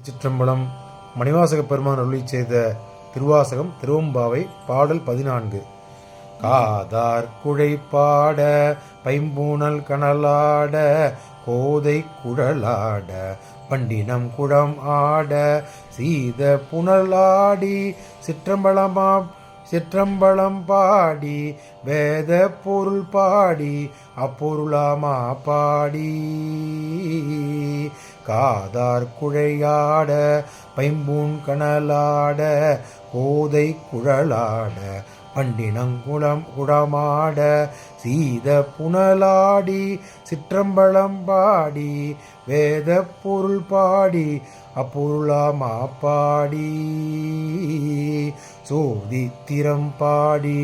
சிற்றம்பலம். மணிவாசக பெருமான் அருளி செய்த திருவாசகம் திருவம்பாவை பாடல் 14. காதார் குழை பாட பைம்பூணல் கனலாட கோதை குழலாட பண்டினம் குடம் ஆட சீத புனலாடி சிற்றம்பலம் பாடி வேத பொருள் பாடி அப்பொருளாமா பாடி காதார் குழையாட பைம்பூன் கனலாட கோதை குழலாட பண்டினங்குளம் குடமாட சீத புனலாடி சிற்றம்பலம் பாடி வேத பொருள் பாடி அப்பொருளாமா பாடி சோதித்திரம் பாடி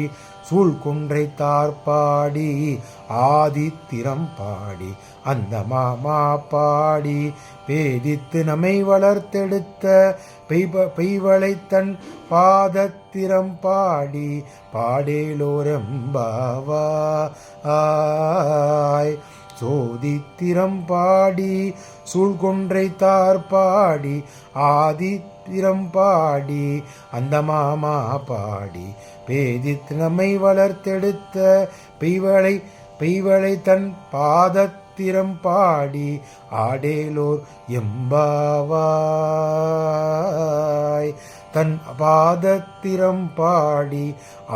சூழ்குன்றை தார்பாடி ஆதித்திரம் பாடி அந்த மாமா பாடி பேதித்து நம்மை வளர்த்தெடுத்த பெய்வளை தன் பாதத்திரம் பாடி பாடேலோரெம்பாவாய் சோதித்திரம் பாடி சூழ்கொன்றை தார்பாடி ஆதித்திரம் பாடி அந்த மாமா பாடி பேதித்து நம்மை வளர்த்தெடுத்த பெய்வளை தன் பாதத்திரம் பாடி ஆடேலோர் எம்பாவாய் தன் பாதத்திரம் பாடி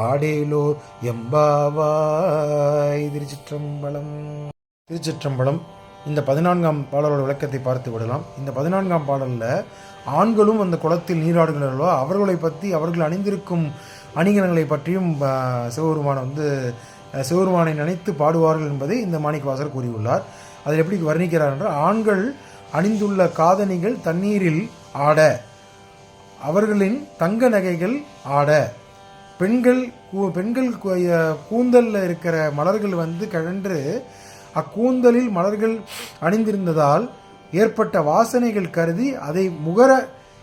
ஆடேலோர் எம்பாவாய். திருச்சிற்றம்பலம். திருச்சிற்றம்பலம். இந்த 14ஆம் பாடலோட விளக்கத்தை பார்த்து விடலாம். இந்த 14ஆம் பாடலில் ஆண்களும் அந்த குளத்தில் நீராடுகிறார்களோ அவர்களை பற்றி, அவர்கள் அணிந்திருக்கும் அணிகலன்களை பற்றியும் சிவபெருமானை நினைத்து பாடுவார்கள் என்பதை இந்த மாணிக்கவாசகர் கூறியுள்ளார். அதில் எப்படி வர்ணிக்கிறார் என்றால், ஆண்கள் அணிந்துள்ள காதணிகள் தண்ணீரில் ஆட, அவர்களின் தங்க நகைகள் ஆட, பெண்கள் கூந்தலில் இருக்கிற மலர்கள் கழன்று அக்கூந்தலில் மலர்கள் அணிந்திருந்ததால் ஏற்பட்ட வாசனைகள் கருதி அதை முகர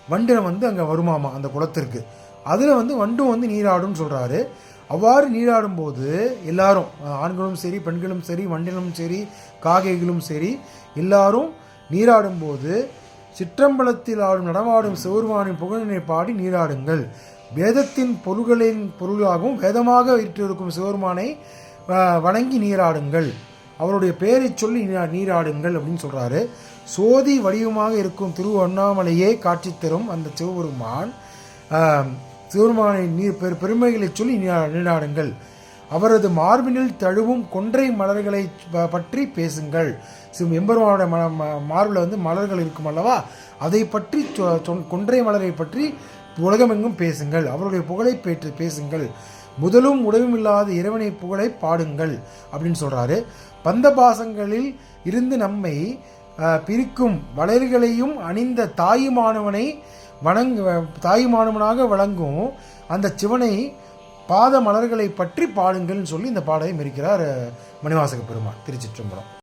வண்டினம் அங்கே வருமாமா அந்த குளத்திற்கு. அதில் வண்டும் நீராடும் சொல்கிறாரு. அவ்வாறு நீராடும்போது எல்லாரும், ஆண்களும் சரி பெண்களும் சரி வண்டினும் சரி காகைகளும் சரி எல்லாரும் நீராடும்போது சிற்றம்பலத்தில் நடமாடும் சிவபெருமானின் புகழினை பாடி நீராடுங்கள். வேதத்தின் பொருளாகவும் வேதமாக இருக்கும் சிவபெருமானை வணங்கி நீராடுங்கள், அவருடைய பெயரை சொல்லி நீராடுங்கள் அப்படின்னு சொல்கிறாரு. சோதி வடிவமாக இருக்கும் திருவண்ணாமலையே காட்சி தரும் அந்த சிவபெருமான் சிவபெருமானை பெருமைகளை சொல்லி நீராடுங்கள். அவரது மார்பினில் தழுவும் கொன்றை மலர்களை பற்றி பேசுங்கள். எம்பெருமானோட மார்பில் மலர்கள் இருக்கும் அல்லவா, அதை பற்றி கொன்றை மலரை பற்றி உலகமெங்கும் பேசுங்கள், அவருடைய புகழை பேசுங்கள், முதலும் உடவும் இல்லாத இறைவனை புகழை பாடுங்கள் அப்படின்னு சொல்கிறாரு. பந்தபாசங்களில் இருந்து நம்மை பிரிக்கும் வளையல்களையும் அணிந்த தாயுமானவனாக வழங்கும் அந்த சிவனை பாத மலர்களை பற்றி பாடுங்கள்னு சொல்லி இந்த பாடலை மெரிக்கிறார் மணிவாசக பெருமான். திருச்சிற்றம்பலம்.